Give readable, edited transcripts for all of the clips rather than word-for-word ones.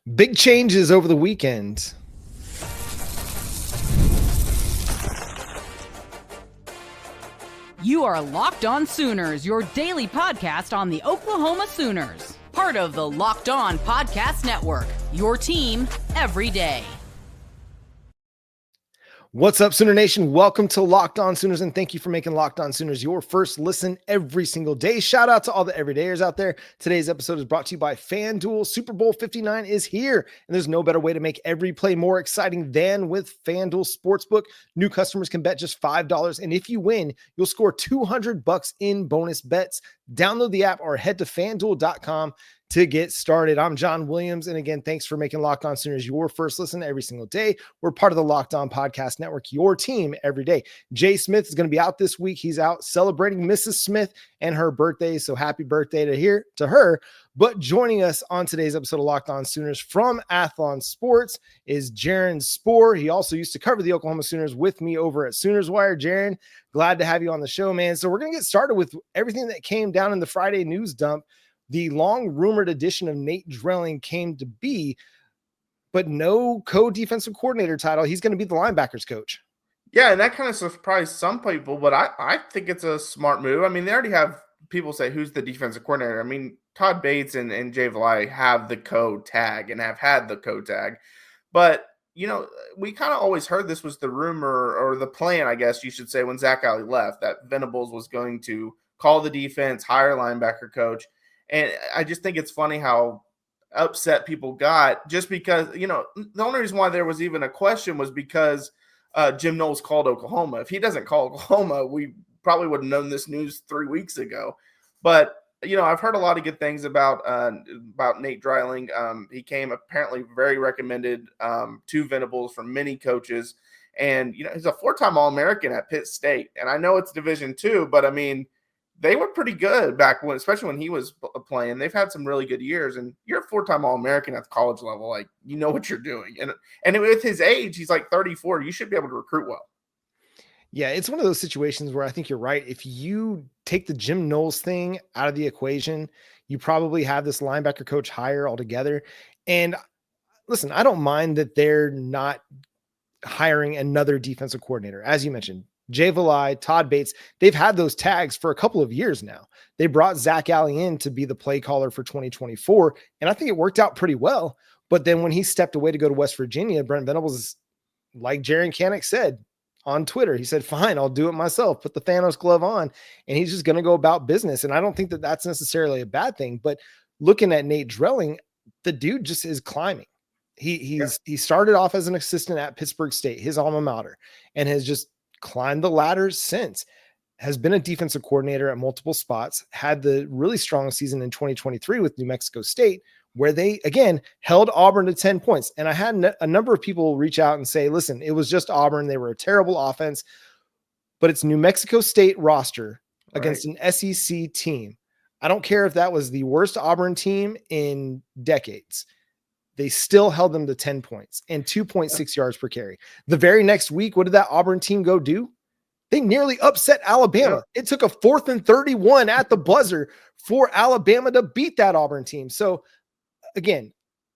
Big changes over the weekend. You are Locked On Sooners, your daily podcast on the Oklahoma Sooners. Part of the Locked On Podcast Network, your team every day. What's up, Sooner Nation? Welcome to Locked On Sooners, and thank you for making Locked On Sooners your first listen every single day. Shout out to all the everydayers out there. Today's episode is brought to you by FanDuel. Super Bowl 59 is here, and there's no better way to make every play more exciting than with FanDuel Sportsbook. New customers can bet just $5, and if you win, you'll score $200 in bonus bets. Download the app or head to FanDuel.com to get started. I'm John Williams. And again, thanks for making Locked On Sooners your first listen every single day. We're part of the Locked On Podcast Network, your team every day. Jay Smith is going to be out this week. He's out celebrating Mrs. Smith and her birthday. So happy birthday to her. But joining us on today's episode of Locked On Sooners from Athlon Sports is Jaren Spore. He also used to cover the Oklahoma Sooners with me over at Sooners Wire. Jaren, glad to have you on the show, man. So we're going to get started with everything that came down in the Friday news dump. The long rumored addition of Nate Dreiling came to be, but no co-defensive coordinator title. He's going to be the linebackers coach. Yeah, and that kind of surprised some people, but I think it's a smart move. I mean, they already have people say, who's the defensive coordinator? I mean, Todd Bates and Jay Valai have the code tag and have had the code tag. But, you know, we kind of always heard this was the rumor or the plan, I guess you should say, when Zach Alley left, that Venables was going to call the defense, hire a linebacker coach. And I just think it's funny how upset people got just because, you know, the only reason why there was even a question was because Jim Knowles called Oklahoma. If he doesn't call Oklahoma, we probably would have known this news 3 weeks ago. But, you know, I've heard a lot of good things about Nate Dreiling. He came apparently very recommended to Venables from many coaches. And, you know, he's a 4-time All-American at Pitt State. And I know it's Division II, but I mean, they were pretty good back when, especially when he was playing. They've had some really good years, and you're a 4-time All-American at the college level. Like, you know what you're doing. And with his age, he's like 34. You should be able to recruit well. Yeah, it's one of those situations where I think you're right. If you take the Jim Knowles thing out of the equation, you probably have this linebacker coach hire altogether. And listen, I don't mind that they're not hiring another defensive coordinator. As you mentioned, Jay Valai, Todd Bates, they've had those tags for a couple of years now. They brought Zach Alley in to be the play caller for 2024, and I think it worked out pretty well. But then when he stepped away to go to West Virginia, Brent Venables, like Jaren Kanak said on Twitter, he said, fine, I'll do it myself, put the Thanos glove on, and he's just going to go about business. And I don't think that that's necessarily a bad thing, but looking at Nate Dreiling, the dude just is climbing. He started off as an assistant at Pittsburgh State, his alma mater, and has just climbed the ladders since. Has been a defensive coordinator at multiple spots, had the really strong season in 2023 with New Mexico State, where they, again, held Auburn to 10 points. And I had a number of people reach out and say, listen, it was just Auburn. They were a terrible offense, but it's New Mexico State roster against an SEC team. I don't care if that was the worst Auburn team in decades. They still held them to 10 points and 2.6 yards per carry. The very next week, what did that Auburn team go do? They nearly upset Alabama. It took a 4th and 31 at the buzzer for Alabama to beat that Auburn team. So again,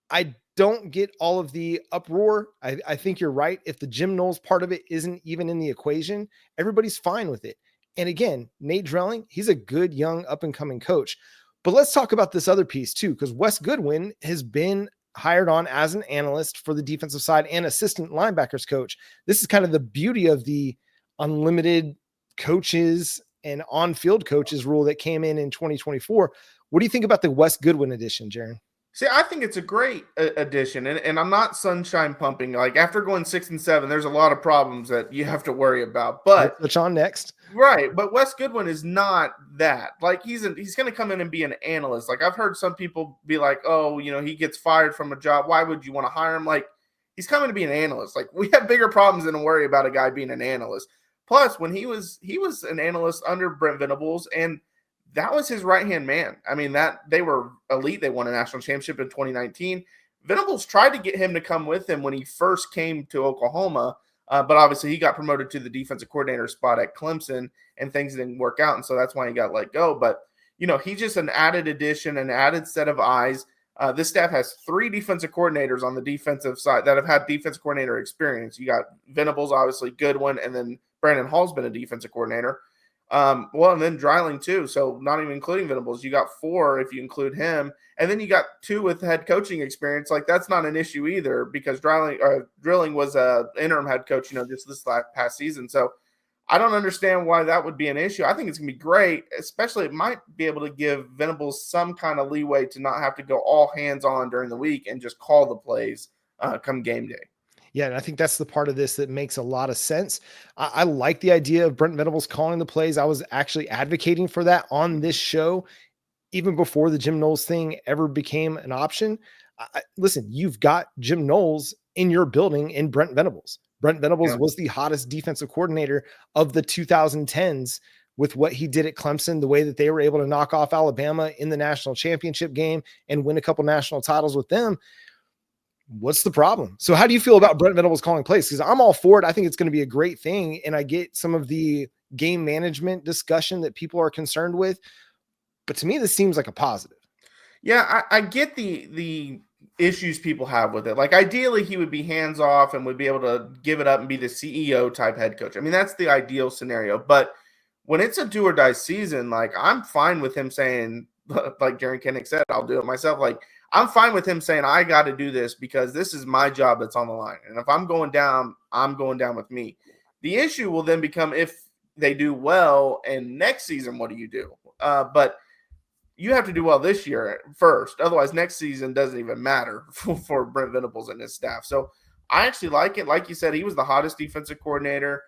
I don't get all of the uproar. I think you're right. If the Jim Knowles part of it isn't even in the equation, everybody's fine with it. And again, Nate Dreiling, he's a good, young, up-and-coming coach. But let's talk about this other piece too, because Wes Goodwin has been hired on as an analyst for the defensive side and assistant linebackers coach. This is kind of the beauty of the unlimited coaches and on-field coaches rule that came in 2024. What do you think about the Wes Goodwin edition, Jaren? See, I think it's a great addition, and I'm not sunshine pumping. Like, after going 6-7, there's a lot of problems that you have to worry about. But touch on next, right? But Wes Goodwin is not that. Like, he's going to come in and be an analyst. Like, I've heard some people be like, "Oh, you know, he gets fired from a job. Why would you want to hire him?" Like, he's coming to be an analyst. Like, we have bigger problems than to worry about a guy being an analyst. Plus, when he was an analyst under Brent Venables, and that was his right-hand man. I mean, that they were elite. They won a national championship in 2019. Venables tried to get him to come with him when he first came to Oklahoma, but obviously he got promoted to the defensive coordinator spot at Clemson, and things didn't work out, and so that's why he got let go. But, you know, he's just an added addition, an added set of eyes. This staff has 3 defensive coordinators on the defensive side that have had defensive coordinator experience. You got Venables, obviously Goodwin, and then Brandon Hall's been a defensive coordinator. And then Dreiling too. So not even including Venables, you got 4 if you include him, and then you got 2 with head coaching experience. Like that's not an issue either because Dreiling was a interim head coach, just this past season. So I don't understand why that would be an issue. I think it's going to be great, especially it might be able to give Venables some kind of leeway to not have to go all hands on during the week and just call the plays come game day. Yeah, and I think that's the part of this that makes a lot of sense. I like the idea of Brent Venables calling the plays. I was actually advocating for that on this show even before the Jim Knowles thing ever became an option. Listen, you've got Jim Knowles in your building in Brent Venables. Brent Venables was the hottest defensive coordinator of the 2010s with what he did at Clemson, the way that they were able to knock off Alabama in the national championship game and win a couple national titles with them. What's the problem? So how do you feel about Brent Venables calling plays? Because I'm all for it. I think it's going to be a great thing. And I get some of the game management discussion that people are concerned with. But to me, this seems like a positive. Yeah, I get the issues people have with it. Like ideally he would be hands off and would be able to give it up and be the CEO type head coach. I mean, that's the ideal scenario. But when it's a do or die season, like I'm fine with him saying, like Jaren Kanak said, I'll do it myself. Like I'm fine with him saying, I got to do this because this is my job that's on the line. And if I'm going down, I'm going down with me. The issue will then become if they do well and next season, what do you do? But you have to do well this year first. Otherwise, next season doesn't even matter for Brent Venables and his staff. So I actually like it. Like you said, he was the hottest defensive coordinator.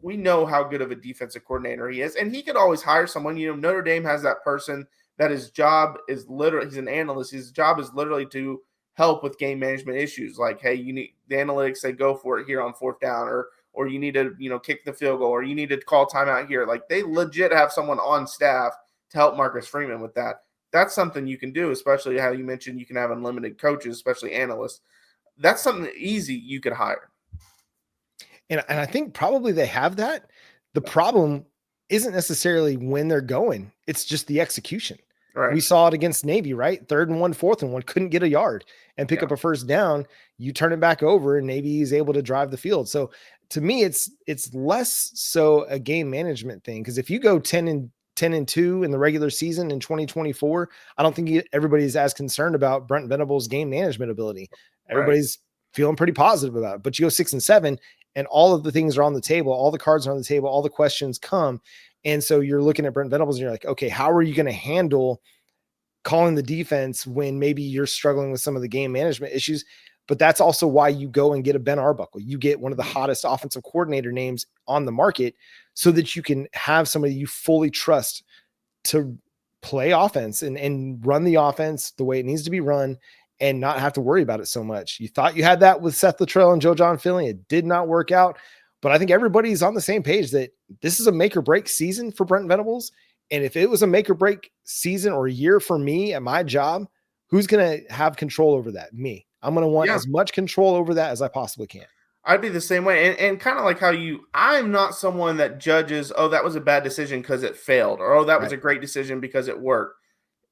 We know how good of a defensive coordinator he is. And he could always hire someone. Notre Dame has that person that his job is literally – he's an analyst. His job is literally to help with game management issues. Like, hey, you need the analytics say go for it here on 4th down or you need to, kick the field goal or you need to call timeout here. Like they legit have someone on staff to help Marcus Freeman with that. That's something you can do, especially how you mentioned you can have unlimited coaches, especially analysts. That's something easy you could hire. And I think probably they have that. The problem isn't necessarily when they're going. It's just the execution. Right. We saw it against Navy, right? 3rd and 1, 4th and 1, couldn't get a yard and pick up a first down. You turn it back over and Navy is able to drive the field. So to me, it's less so a game management thing. Because if you go 10-2 in the regular season in 2024, I don't think everybody's as concerned about Brent Venables' game management ability. Everybody's feeling pretty positive about it. But you go 6-7 and all of the things are on the table, all the cards are on the table, all the questions come. And so you're looking at Brent Venables and you're like, okay, how are you going to handle calling the defense when maybe you're struggling with some of the game management issues? But that's also why you go and get a Ben Arbuckle. You get one of the hottest offensive coordinator names on the market so that you can have somebody you fully trust to play offense and run the offense the way it needs to be run and not have to worry about it so much. You thought you had that with Seth Luttrell and Joe John Finley. It did not work out. But I think everybody's on the same page that this is a make or break season for Brent Venables. And if it was a make or break season or year for me at my job, who's going to have control over that? Me. I'm going to want as much control over that as I possibly can. I'd be the same way. And kind of like how I'm not someone that judges, oh, that was a bad decision because it failed, or oh, that was a great decision because it worked.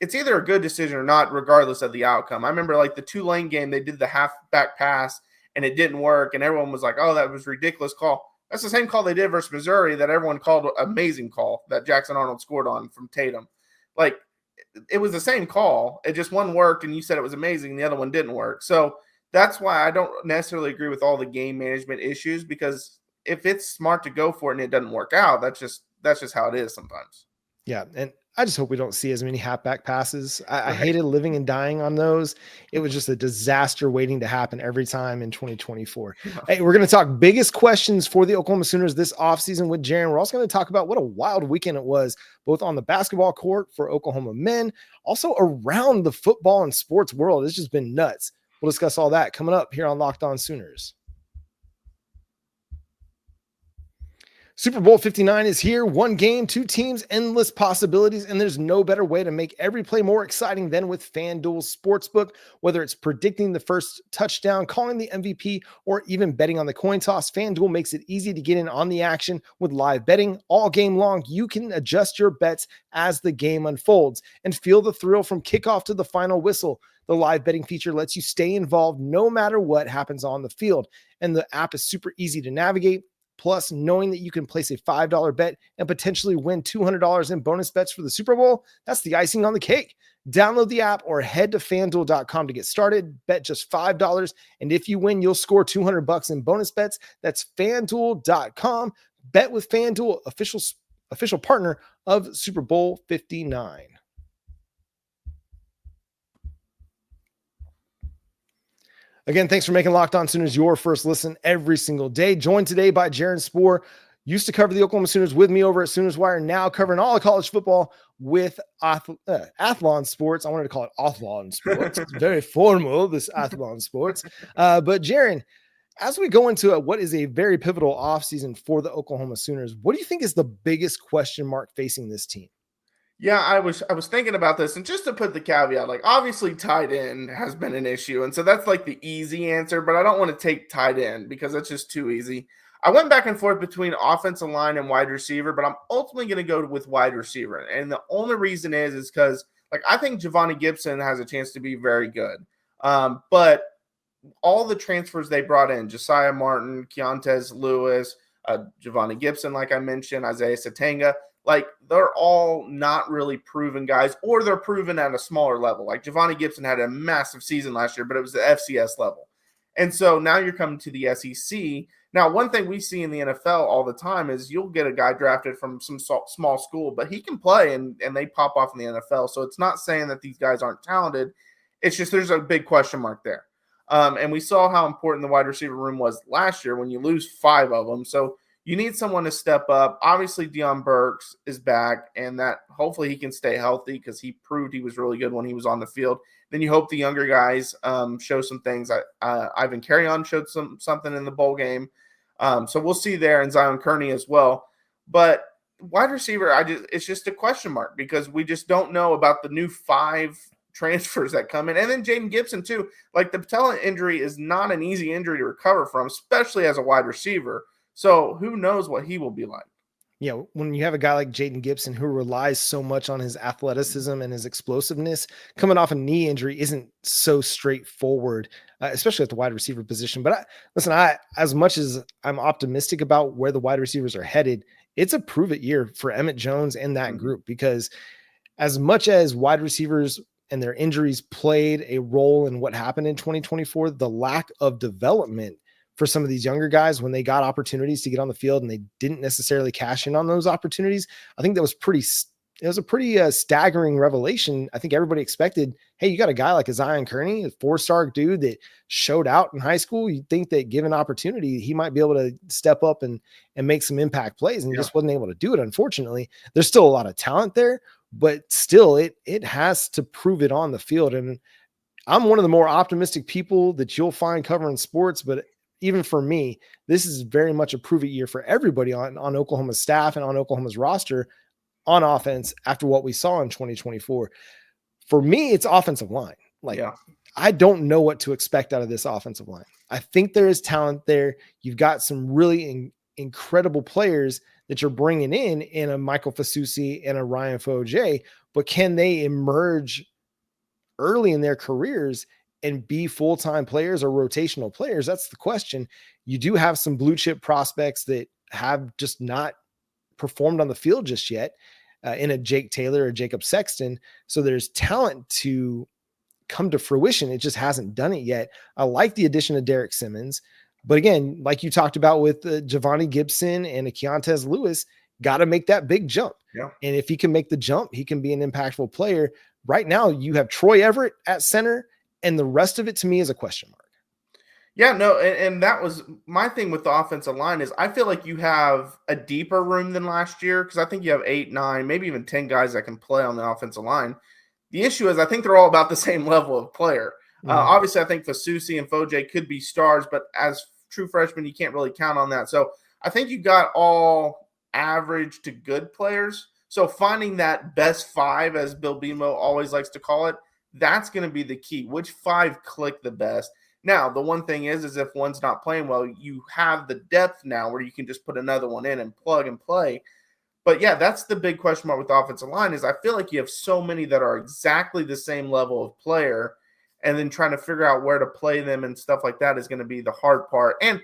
It's either a good decision or not, regardless of the outcome. I remember like the Tulane game, they did the halfback pass and it didn't work. And everyone was like, oh, that was a ridiculous call. That's the same call they did versus Missouri that everyone called amazing call that Jackson Arnold scored on from Tatum. Like it was the same call. It just one worked and you said it was amazing. The other one didn't work. So that's why I don't necessarily agree with all the game management issues, because if it's smart to go for it and it doesn't work out, that's just how it is sometimes. Yeah. And I just hope we don't see as many halfback passes. I hated living and dying on those. It was just a disaster waiting to happen every time in 2024. Hey, we're going to talk biggest questions for the Oklahoma Sooners this offseason with Jaren. We're also going to talk about what a wild weekend it was, both on the basketball court for Oklahoma men, also around the football and sports world. It's just been nuts. We'll discuss all that coming up here on Locked On Sooners. Super Bowl 59 is here. One game, two teams, endless possibilities, and there's no better way to make every play more exciting than with FanDuel Sportsbook. Whether it's predicting the first touchdown, calling the MVP, or even betting on the coin toss, FanDuel makes it easy to get in on the action with live betting. All game long, you can adjust your bets as the game unfolds and feel the thrill from kickoff to the final whistle. The live betting feature lets you stay involved no matter what happens on the field, and the app is super easy to navigate. Plus, knowing that you can place a $5 bet and potentially win $200 in bonus bets for the Super Bowl, that's the icing on the cake. Download the app or head to FanDuel.com to get started. Bet just $5, and if you win, you'll score $200 in bonus bets. That's FanDuel.com. Bet with FanDuel, official partner of Super Bowl 59. Again, thanks for making Locked On Sooners your first listen every single day. Joined today by Jaren Spore. Used to cover the Oklahoma Sooners with me over at Sooners Wire, now covering all of college football with Athlon Sports. I wanted to call it Athlon Sports. It's very formal, this Athlon Sports. But Jaren, as we go into what is a very pivotal offseason for the Oklahoma Sooners, what do you think is the biggest question mark facing this team? Yeah, I was thinking about this, and just to put the caveat, like obviously tight end has been an issue, and so that's like the easy answer, but I don't want to take tight end because that's just too easy. I went back and forth between offensive line and wide receiver, but I'm ultimately going to go with wide receiver, and the only reason is because like I think Giovanni Gibson has a chance to be very good, but all the transfers they brought in, Josiah Martin, Keontez Lewis, Giovanni Gibson, like I mentioned, Isaiah Satanga, like they're all not really proven guys, or they're proven at a smaller level. Like Giovanni Gibson had a massive season last year, but it was the FCS level. And so now you're coming to the SEC. Now, one thing we see in the NFL all the time is you'll get a guy drafted from some small school, but he can play and they pop off in the NFL. So it's not saying that these guys aren't talented. It's just there's a big question mark there. And we saw how important the wide receiver room was last year when you lose 5 of them. So you need someone to step up. Obviously, Deion Burks is back, and that hopefully he can stay healthy because he proved he was really good when he was on the field. Then you hope the younger guys show some things. Ivan Carrion showed something in the bowl game. So we'll see there, and Zion Kearney as well. But wide receiver, it's just a question mark because we just don't know about the new 5 transfers that come in. And then Jaden Gibson too. Like the patella injury is not an easy injury to recover from, especially as a wide receiver. So who knows what he will be like. Yeah, when you have a guy like Jaden Gibson who relies so much on his athleticism and his explosiveness, coming off a knee injury isn't so straightforward, especially at the wide receiver position. But as much as I'm optimistic about where the wide receivers are headed, it's a prove-it year for Emmett Jones and that group, because as much as wide receivers and their injuries played a role in what happened in 2024, the lack of development for some of these younger guys when they got opportunities to get on the field and they didn't necessarily cash in on those opportunities, I think that was a pretty staggering revelation. I think everybody expected, hey, you got a guy like a Zion Kearney, a 4-star dude that showed out in high school. You'd think that given opportunity, he might be able to step up and make some impact plays, and he just wasn't able to do it. Unfortunately, there's still a lot of talent there, but still it has to prove it on the field. And I'm one of the more optimistic people that you'll find covering sports, but even for me, this is very much a prove-it year for everybody on Oklahoma's staff and on Oklahoma's roster on offense after what we saw in 2024. For me, it's offensive line. I don't know what to expect out of this offensive line. I think there is talent there. You've got some really incredible players that you're bringing in a Michael Fasusi and a Ryan Foje, but can they emerge early in their careers and be full-time players or rotational players? That's the question. You do have some blue chip prospects that have just not performed on the field just yet in a Jake Taylor or Jacob Sexton. So there's talent to come to fruition. It just hasn't done it yet. I like the addition of Derek Simmons, but again, like you talked about with Giovanni Gibson and Keontez Lewis, got to make that big jump. Yeah. And if he can make the jump, he can be an impactful player. Right now you have Troy Everett at center, and the rest of it to me is a question mark. Yeah, no, and that was my thing with the offensive line is I feel like you have a deeper room than last year because I think you have 8, 9, maybe even 10 guys that can play on the offensive line. The issue is I think they're all about the same level of player. Obviously, I think Fasusi and Foje could be stars, but as true freshmen, you can't really count on that. So I think you got all average to good players. So finding that best 5, as Bill Bemo always likes to call it, that's going to be the key. Which 5 click the best? Now, the one thing is if one's not playing well, you have the depth now where you can just put another one in and plug and play. But yeah, that's the big question mark with the offensive line is I feel like you have so many that are exactly the same level of player, and then trying to figure out where to play them and stuff like that is going to be the hard part. And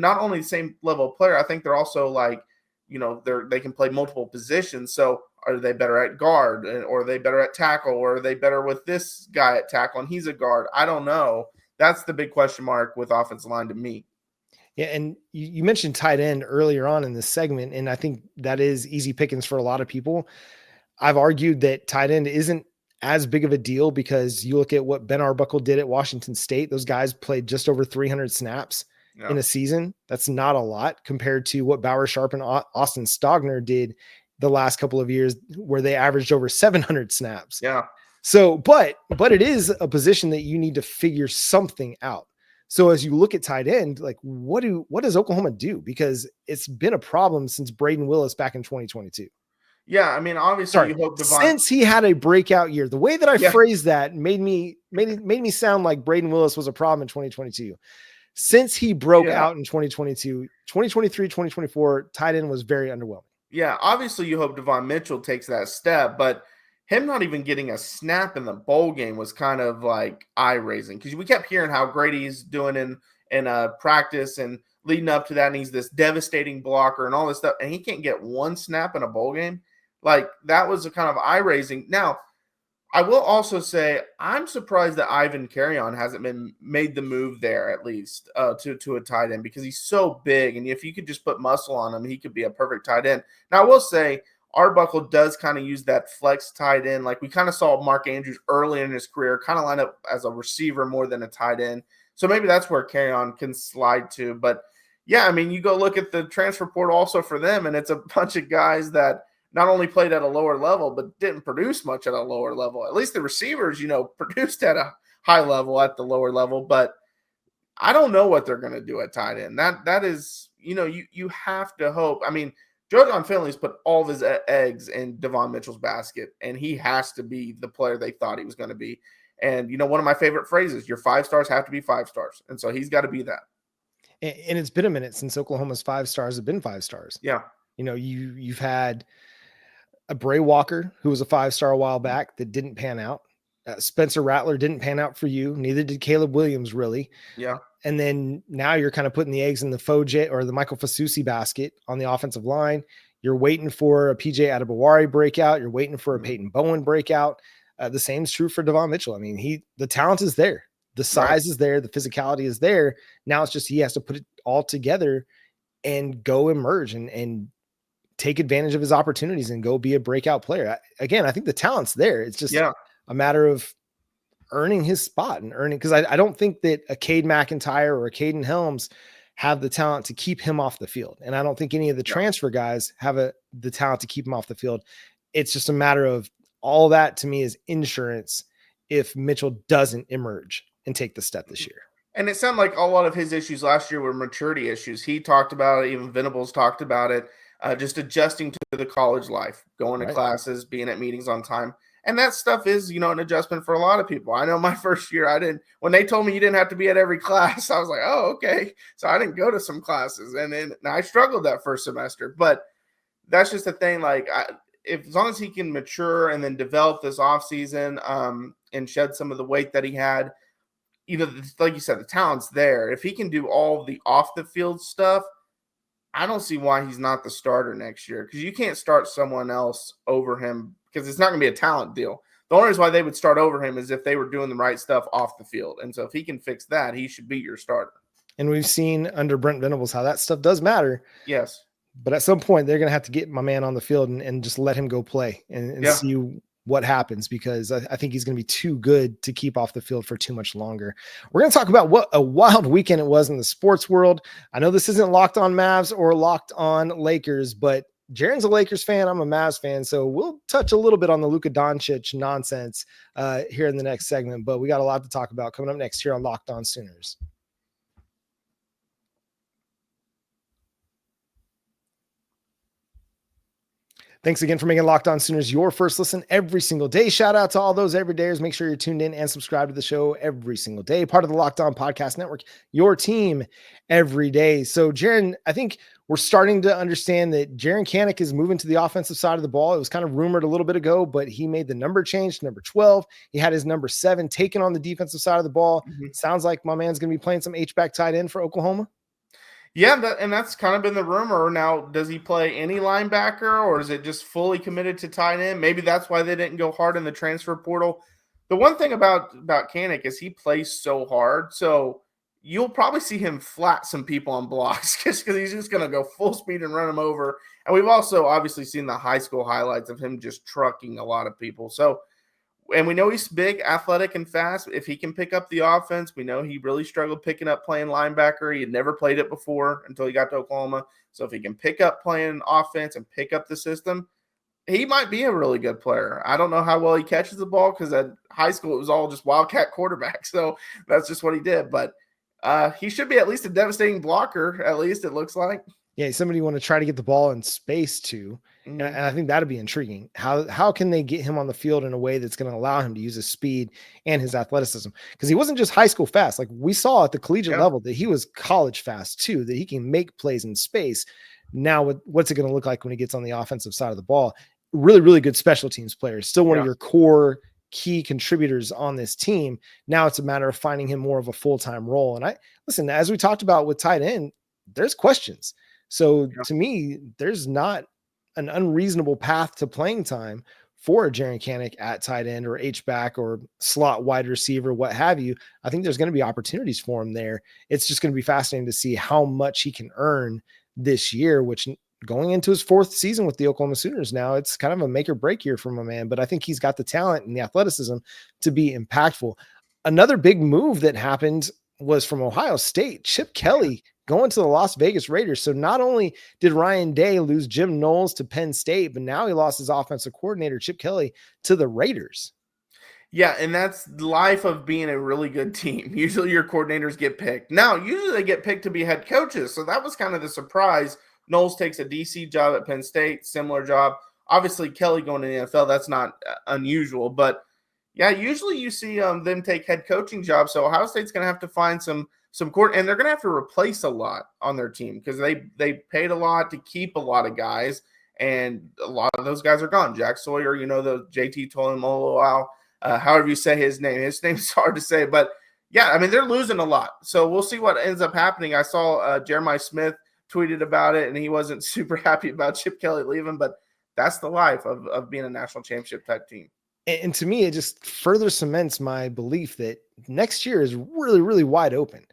not only the same level of player, I think they're also like, they can play multiple positions. So are they better at guard, or are they better at tackle, or are they better with this guy at tackle and he's a guard? I don't know. That's the big question mark with offensive line to me. Yeah, and you mentioned tight end earlier on in this segment, and I think that is easy pickings for a lot of people. I've argued that tight end isn't as big of a deal because you look at what Ben Arbuckle did at Washington State. Those guys played just over 300 snaps in a season. That's not a lot compared to what Bauer Sharp and Austin Stogner did the last couple of years, where they averaged over 700 snaps. Yeah. So, but it is a position that you need to figure something out. So as you look at tight end, like what does Oklahoma do? Because it's been a problem since Braden Willis back in 2022. Yeah, I mean, obviously, you hope Davon, since he had a breakout year. The way that I phrased that made me sound like Braden Willis was a problem in 2022. Since he broke out in 2022, 2023, 2024, tight end was very underwhelming. Yeah, obviously, you hope Devon Mitchell takes that step, but him not even getting a snap in the bowl game was kind of like eye-raising, because we kept hearing how great he's doing in practice and leading up to that, and he's this devastating blocker and all this stuff, and he can't get one snap in a bowl game. Like, that was a kind of eye-raising. Now, I will also say I'm surprised that Ivan Carrion hasn't been made the move there, at least to a tight end, because he's so big, and if you could just put muscle on him, he could be a perfect tight end. Now, I will say Arbuckle does kind of use that flex tight end. Like we kind of saw Mark Andrews early in his career kind of line up as a receiver more than a tight end. So maybe that's where Carrion can slide to. But yeah, I mean, you go look at the transfer portal also for them, and it's a bunch of guys that not only played at a lower level, but didn't produce much at a lower level. At least the receivers, produced at a high level at the lower level. But I don't know what they're going to do at tight end. That is, you have to hope. I mean, Joe John Finley's put all of his eggs in Devon Mitchell's basket, and he has to be the player they thought he was going to be. And, one of my favorite phrases, your 5 stars have to be 5 stars. And so he's got to be that. And it's been a minute since Oklahoma's 5 stars have been 5 stars. Yeah. You've had a Bray Walker, who was a 5-star a while back, that didn't pan out. Spencer Rattler didn't pan out for you. Neither did Caleb Williams, really. Yeah. And then now you're kind of putting the eggs in the Foje or the Michael Fasusi basket on the offensive line. You're waiting for a PJ Adebawari breakout. You're waiting for a Peyton Bowen breakout. The same is true for Devon Mitchell. I mean, the talent is there. The size is there. The physicality is there. Now it's just he has to put it all together and go emerge and take advantage of his opportunities and go be a breakout player. Again, I think the talent's there. It's just a matter of earning his spot and earning, because I don't think that a Cade McIntyre or a Caden Helms have the talent to keep him off the field. And I don't think any of the transfer guys have the talent to keep him off the field. It's just a matter of all that to me is insurance if Mitchell doesn't emerge and take the step this year. And it sounded like a lot of his issues last year were maturity issues. He talked about it. Even Venables talked about it. Just adjusting to the college life, going to classes, being at meetings on time. And that stuff is, an adjustment for a lot of people. I know my first year, when they told me you didn't have to be at every class, I was like, oh, okay. So I didn't go to some classes. And I struggled that first semester. But that's just the thing. Like, as long as he can mature and then develop this offseason and shed some of the weight that he had, like you said, the talent's there. If he can do all the off-the-field stuff, I don't see why he's not the starter next year, because you can't start someone else over him because it's not going to be a talent deal. The only reason why they would start over him is if they were doing the right stuff off the field. And so if he can fix that, he should be your starter. And we've seen under Brent Venables how that stuff does matter. Yes. But at some point, they're going to have to get my man on the field and just let him go play and see what happens, because I think he's going to be too good to keep off the field for too much longer. We're going to talk about what a wild weekend it was in the sports world. I know this isn't Locked On Mavs or Locked On Lakers, but Jaren's a Lakers fan. I'm a Mavs fan. So we'll touch a little bit on the Luka Doncic nonsense here in the next segment, but we got a lot to talk about coming up next here on Locked On Sooners. Thanks again for making Locked On Sooners your first listen every single day. Shout out to all those everydayers. Make sure you're tuned in and subscribe to the show every single day. Part of the Locked On Podcast Network, your team every day. So, Jaren, I think we're starting to understand that Jaren Kanak is moving to the offensive side of the ball. It was kind of rumored a little bit ago, but he made the number change to number 12. He had his number 7 taken on the defensive side of the ball. Sounds like my man's going to be playing some H-back tight end for Oklahoma. Yeah, and that's kind of been the rumor. Now, does he play any linebacker, or is it just fully committed to tight end? Maybe that's why they didn't go hard in the transfer portal. The one thing about Kanak is he plays so hard, so you'll probably see him flat some people on blocks just because he's just going to go full speed and run them over. And we've also obviously seen the high school highlights of him just trucking a lot of people. So, and we know he's big, athletic, and fast. If he can pick up the offense, we know he really struggled picking up playing linebacker. He had never played it before until he got to Oklahoma. So if he can pick up playing offense and pick up the system, he might be a really good player. I don't know how well he catches the ball because at high school it was all just wildcat quarterback. So that's just what he did. But he should be at least a devastating blocker, at least it looks like. Yeah, somebody you want to try to get the ball in space to. And I think that'd be intriguing. How can they get him on the field in a way that's going to allow him to use his speed and his athleticism? Because he wasn't just high school fast. Like we saw at the collegiate level that he was college fast too, that he can make plays in space. Now, what's it going to look like when he gets on the offensive side of the ball? Really, really good special teams player. Still one of your core key contributors on this team. Now it's a matter of finding him more of a full-time role. And listen, as we talked about with tight end, there's questions. So to me, there's not an unreasonable path to playing time for Jaren Kanak at tight end or H-back or slot wide receiver, what have you. I think there's going to be opportunities for him there. It's just going to be fascinating to see how much he can earn this year, which going into his 4th season with the Oklahoma Sooners now, it's kind of a make or break year for my man, but I think he's got the talent and the athleticism to be impactful. Another big move that happened was from Ohio State, Chip Kelly going to the Las Vegas Raiders. So not only did Ryan Day lose Jim Knowles to Penn State, but now he lost his offensive coordinator, Chip Kelly, to the Raiders. Yeah, and that's the life of being a really good team. Usually your coordinators get picked. Now, usually they get picked to be head coaches. So that was kind of the surprise. Knowles takes a DC job at Penn State, similar job. Obviously, Kelly going to the NFL, that's not unusual. But, yeah, usually you see them take head coaching jobs. So Ohio State's going to have to find some court, and they're going to have to replace a lot on their team because they paid a lot to keep a lot of guys, and a lot of those guys are gone. Jack Sawyer, the JT Tolomolo, however you say his name. His name's hard to say, but yeah, I mean, they're losing a lot. So we'll see what ends up happening. I saw Jeremiah Smith tweeted about it, and he wasn't super happy about Chip Kelly leaving, but that's the life of being a national championship type team. And to me, it just further cements my belief that next year is really, really wide open.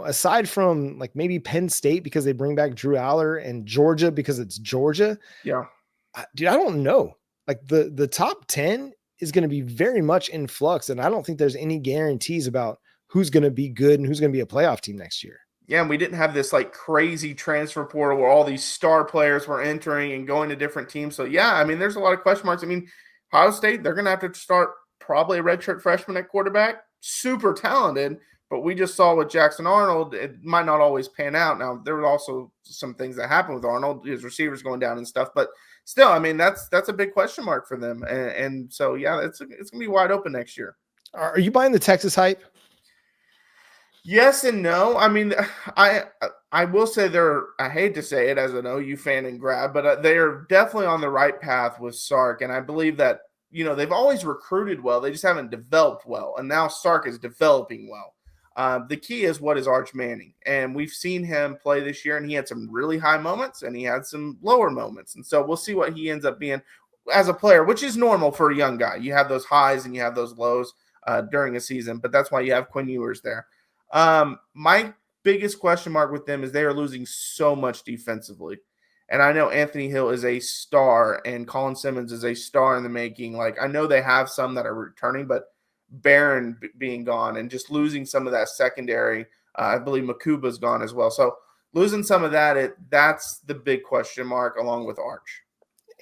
Aside from like maybe Penn State because they bring back Drew Aller and Georgia because it's Georgia. Yeah. Dude, I don't know. Like the top 10 is going to be very much in flux. And I don't think there's any guarantees about who's going to be good and who's going to be a playoff team next year. Yeah, and we didn't have this like crazy transfer portal where all these star players were entering and going to different teams. So yeah, I mean, there's a lot of question marks. I mean, Ohio State, they're going to have to start probably a redshirt freshman at quarterback, super talented. But we just saw with Jackson Arnold, it might not always pan out. Now, there were also some things that happened with Arnold, his receivers going down and stuff. But still, I mean, that's a big question mark for them. And so, yeah, it's going to be wide open next year. Are you buying the Texas hype? Yes and no. I mean, I will say I hate to say it as an OU fan and grab, but they are definitely on the right path with Sark. And I believe that, they've always recruited well. They just haven't developed well. And now Sark is developing well. The key is what is Arch Manning, and we've seen him play this year, and he had some really high moments and he had some lower moments. And so we'll see what he ends up being as a player, which is normal for a young guy. You have those highs and you have those lows during a season, but that's why you have Quinn Ewers there. My biggest question mark with them is they are losing so much defensively. And I know Anthony Hill is a star and Colin Simmons is a star in the making. Like, I know they have some that are returning, but Barron being gone and just losing some of that secondary. I believe Makuba's gone as well. So losing some of that's the big question mark along with Arch.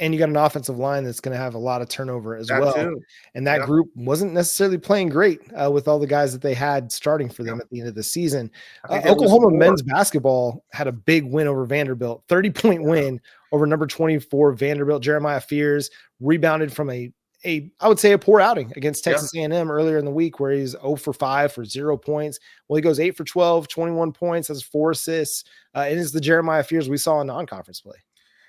And you got an offensive line that's going to have a lot of turnover as That well. too. And that Yeah. group wasn't necessarily playing great with all the guys that they had starting for them Yeah. at the end of the season. I think they lose Oklahoma 4. men's basketball had a big win over Vanderbilt, 30-point win over number 24 Vanderbilt. Jeremiah Fears rebounded from I would say a poor outing against Texas A&M earlier in the week, where he's 0 for 5 for 0 points. Well, he goes 8 for 12, 21 points, has 4 assists. It is the Jeremiah Fears we saw in non-conference play.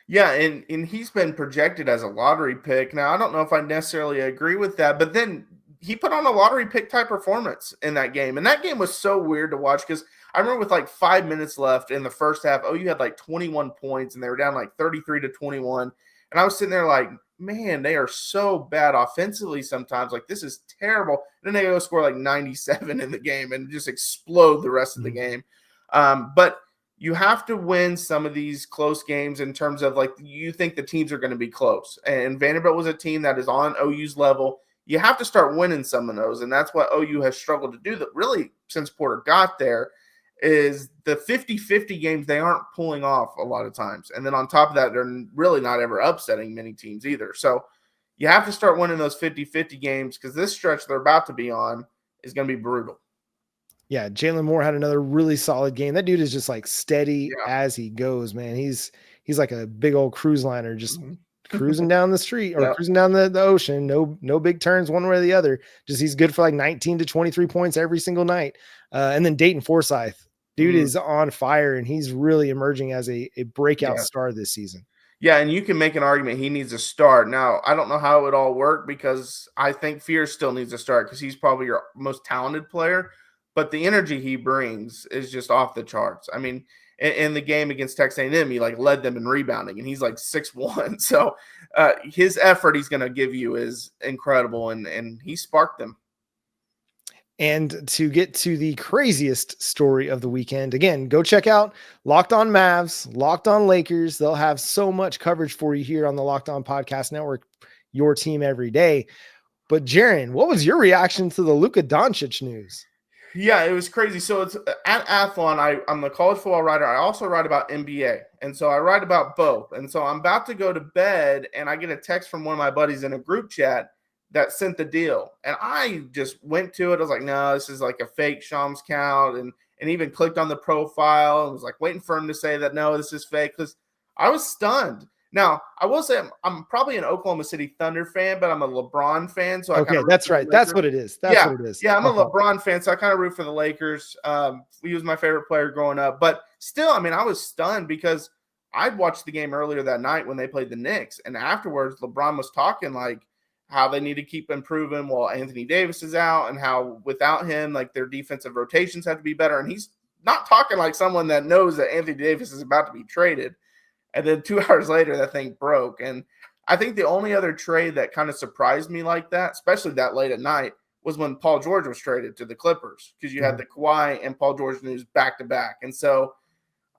Yeah, and he's been projected as a lottery pick. Now, I don't know if I necessarily agree with that, but then he put on a lottery pick type performance in that game. And that game was so weird to watch because I remember with like 5 minutes left in the first half, OU had like 21 points and they were down like 33-21. And I was sitting there like, man, they are so bad offensively sometimes. Like, this is terrible. And then they go score like 97 in the game and just explode the rest of the game. But you have to win some of these close games in terms of like you think the teams are going to be close. And Vanderbilt was a team that is on OU's level. You have to start winning some of those. And that's what OU has struggled to do that really since Porter got there is the 50-50 games they aren't pulling off a lot of times. And then on top of that, they're really not ever upsetting many teams either. So you have to start winning those 50-50 games because this stretch they're about to be on is going to be brutal. Yeah, Jalen Moore had another really solid game. That dude is just like steady as he goes, man. He's like a big old cruise liner, just cruising down the street or cruising down the ocean. No big turns one way or the other. Just he's good for like 19 to 23 points every single night. And then Dayton Forsyth, dude is on fire, and he's really emerging as a breakout star this season. Yeah, and you can make an argument he needs a start. Now, I don't know how it would all work because I think Fears still needs a start because he's probably your most talented player. But the energy he brings is just off the charts. I mean, in the game against Texas A&M, he like led them in rebounding, and he's like 6'1". So his effort he's going to give you is incredible, and he sparked them. And to get to the craziest story of the weekend, again, go check out Locked On Mavs, Locked On Lakers. They'll have so much coverage for you here on the Locked On Podcast Network, your team every day. But Jaren, what was your reaction to the Luka Doncic news? Yeah, it was crazy. So it's at Athlon. I'm the college football writer. I also write about NBA. And so I write about both. And so I'm about to go to bed and I get a text from one of my buddies in a group chat that sent the deal. And I just went to it. I was like, no, this is like a fake Shams count. And even clicked on the profile and was like waiting for him to say that, no, this is fake. Because I was stunned. Now, I will say I'm probably an Oklahoma City Thunder fan, but I'm a LeBron fan. So okay, that's right. That's what it is. That's what it is. Yeah, I'm a LeBron fan, so I kind of root for the Lakers. He was my favorite player growing up. But still, I mean, I was stunned because I'd watched the game earlier that night when they played the Knicks. And afterwards, LeBron was talking like how they need to keep improving while Anthony Davis is out and how without him, like their defensive rotations have to be better. And he's not talking like someone that knows that Anthony Davis is about to be traded. And then 2 hours later, that thing broke. And I think the only other trade that kind of surprised me like that, especially that late at night, was when Paul George was traded to the Clippers because you had the Kawhi and Paul George news back to back. And so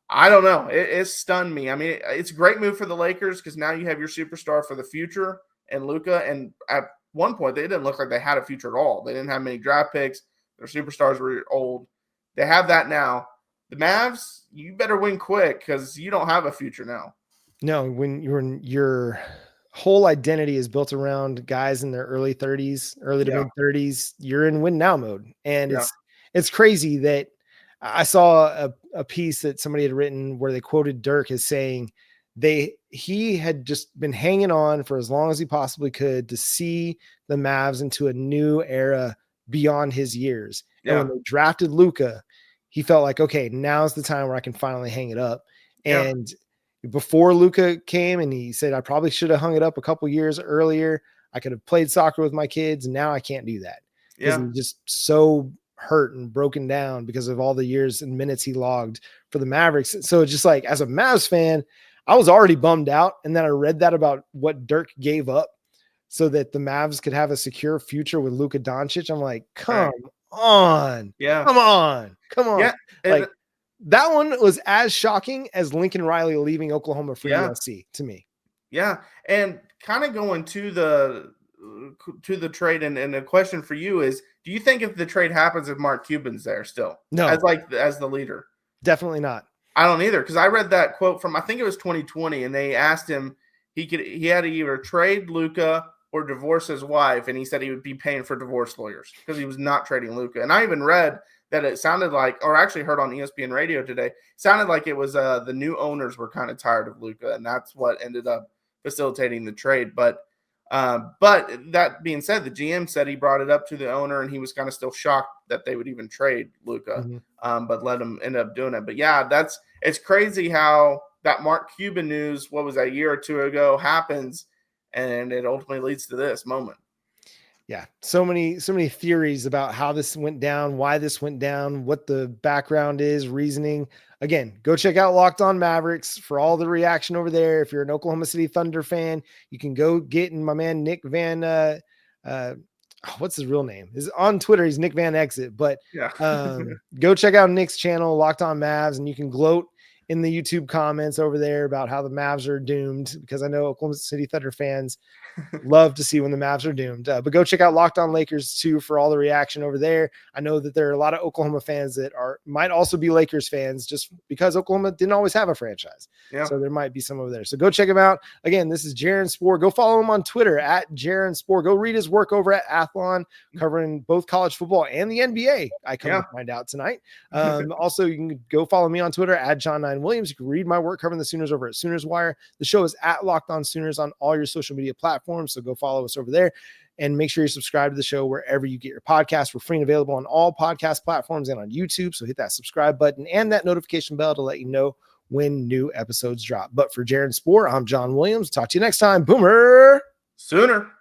I don't know. It stunned me. I mean, it's a great move for the Lakers because now you have your superstar for the future and Luka. And at one point, they didn't look like they had a future at all. They didn't have many draft picks. Their superstars were old. They have that now. The Mavs, you better win quick because you don't have a future now. No, when your whole identity is built around guys in their early 30s, early to mid 30s, you're in win now mode. And it's crazy that I saw a piece that somebody had written where they quoted Dirk as saying he had just been hanging on for as long as he possibly could to see the Mavs into a new era beyond his years. And when they drafted Luka, he felt like, okay, now's the time where I can finally hang it up. And before Luka came and he said, I probably should have hung it up a couple years earlier. I could have played soccer with my kids. And now I can't do that because I'm just so hurt and broken down because of all the years and minutes he logged for the Mavericks. So it's just like, as a Mavs fan, I was already bummed out. And then I read that about what Dirk gave up so that the Mavs could have a secure future with Luka Doncic. I'm like, come on. Come on. Like that one was as shocking as Lincoln Riley leaving Oklahoma for USC to me. Yeah. And kind of going to the trade and a question for you is, do you think if the trade happens, if Mark Cuban's there still? No. As the leader? Definitely not. I don't either. Because I read that quote from, I think it was 2020, and they asked him, he had to either trade Luka or divorce his wife, and he said he would be paying for divorce lawyers because he was not trading Luka. And I even read that it sounded like, or actually heard on ESPN radio today, sounded like it was the new owners were kind of tired of Luka, and that's what ended up facilitating the trade. But that being said, the GM said he brought it up to the owner, and he was kind of still shocked that they would even trade Luka, but let him end up doing it. But yeah, it's crazy how that Mark Cuban news, what was that, a year or two ago, happens, and it ultimately leads to this moment. Yeah, so many theories about how this went down, why this went down, what the background is, reasoning. Again, go check out Locked On Mavericks for all the reaction over there. If you're an Oklahoma City Thunder fan, you can go get in my man Nick Van what's his real name? Is on Twitter, he's Nick Van Exit, but go check out Nick's channel, Locked On Mavs, and you can gloat in the YouTube comments over there about how the Mavs are doomed, because I know Oklahoma City Thunder fans love to see when the Mavs are doomed. But go check out Locked On Lakers too for all the reaction over there. I know that there are a lot of Oklahoma fans that might also be Lakers fans, just because Oklahoma didn't always have a franchise. Yeah. So there might be some over there. So go check him out. Again, this is Jaren Spore. Go follow him on Twitter at Jaren Spore. Go read his work over at Athlon, covering both college football and the NBA. I come to find out tonight. Also, you can go follow me on Twitter at John9Williams. You can read my work covering the Sooners over at Sooners Wire. The show is at Locked On Sooners on all your social media platforms. So go follow us over there, and make sure you subscribe to the show wherever you get your podcasts. We're free and available on all podcast platforms and on YouTube. So hit that subscribe button and that notification bell to let you know when new episodes drop. But for Jaren Spore, I'm John Williams. Talk to you next time. Boomer Sooner.